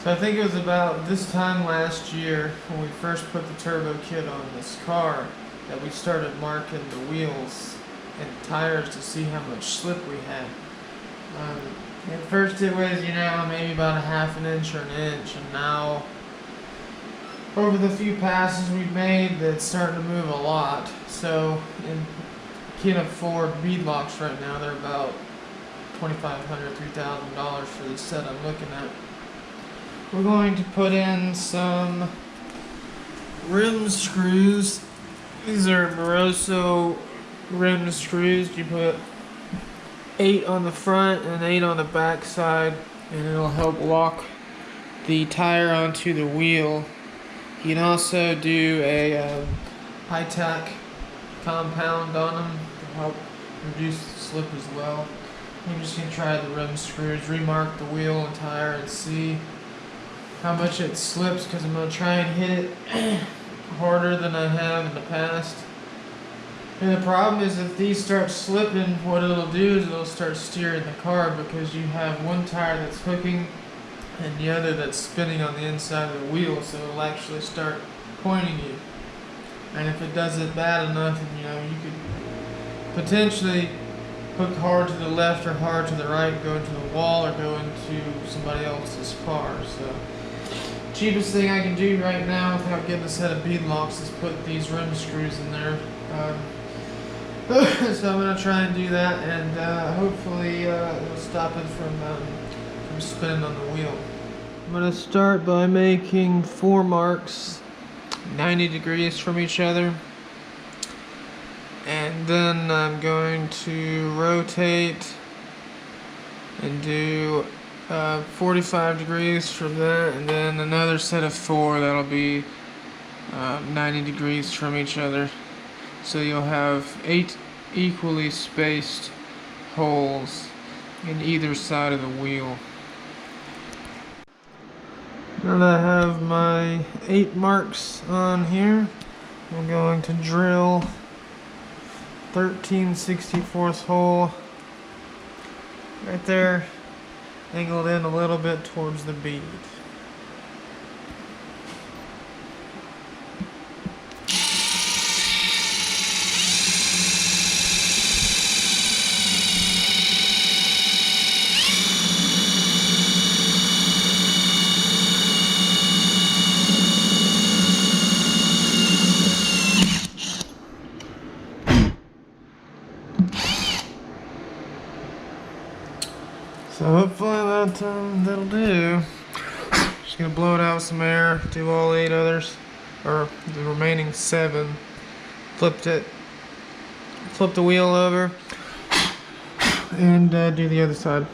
So I think it was about this time last year when we first put the turbo kit on this car that we started marking the wheels and tires to see how much slip we had. At first it was, maybe about a half an inch or an inch, and now over the few passes we've made, it's starting to move a lot. So in kit of 4 beadlocks right now, they're about $2,500, $3,000 for the set I'm looking at. We're going to put in some rim screws. These are Moroso rim screws. You put 8 on the front and 8 on the back side, and it'll help lock the tire onto the wheel. You can also do a high-tack compound on them to help reduce the slip as well. I'm just going to try the rim screws, remark the wheel and tire, and see how much it slips, because I'm going to try and hit it harder than I have in the past. And the problem is, if these start slipping, what it'll do is it'll start steering the car, because you have one tire that's hooking and the other that's spinning on the inside of the wheel, so it'll actually start pointing you. And if it does it bad enough, you could potentially hook hard to the left or hard to the right, go into the wall or go into somebody else's car. So cheapest thing I can do right now without getting a set of beadlocks is put these rim screws in there. So I'm going to try and do that, and hopefully it'll stop it from spinning on the wheel. I'm going to start by making 4 marks 90 degrees from each other, and then I'm going to rotate and do 45 degrees from that, and then another set of 4 that'll be 90 degrees from each other. So you'll have 8 equally spaced holes in either side of the wheel. Now that I have my 8 marks on here, I'm going to drill 13/64 hole right there, angled in a little bit towards the bead. So hopefully that'll do. Just gonna blow it out with some air, do all 8 others, or the remaining 7. Flip the wheel over, and do the other side.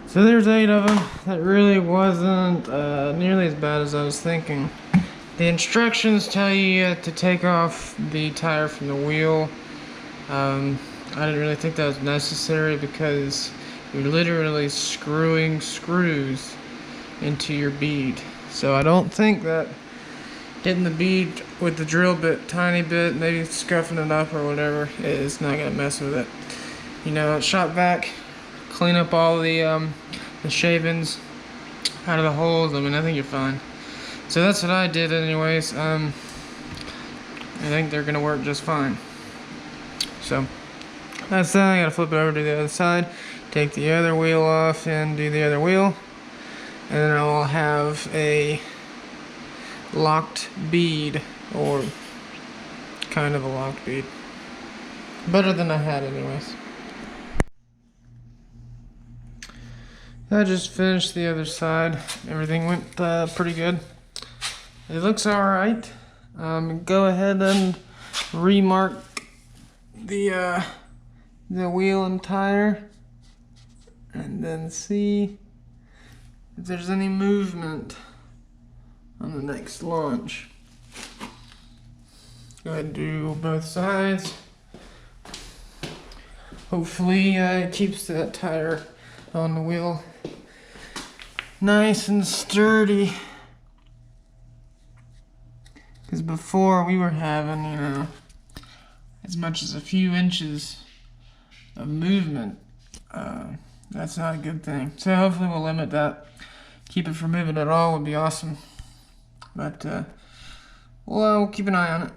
So there's 8 of them. That really wasn't nearly as bad as I was thinking. The instructions tell you to take off the tire from the wheel. I didn't really think that was necessary because you're literally screwing screws into your bead. So I don't think that hitting the bead with the drill bit tiny bit, maybe scuffing it up or whatever, it's not gonna mess with it. Shop vac clean up all the shavings out of the holes. I mean, I think you're fine. So that's what I did anyways. I think they're gonna work just fine. So that's that. I gotta flip it over to the other side, take the other wheel off and do the other wheel. And then I'll have a locked bead, or kind of a locked bead. Better than I had anyways. I just finished the other side. Everything went pretty good. It looks alright. Go ahead and remark the wheel and tire, and then see if there's any movement on the next launch. Go ahead and do both sides. Hopefully it keeps that tire on the wheel nice and sturdy. Because before we were having, you know, as much as a few inches of movement. That's not a good thing. So hopefully we'll limit that. Keep it from moving at all would be awesome. But we'll keep an eye on it.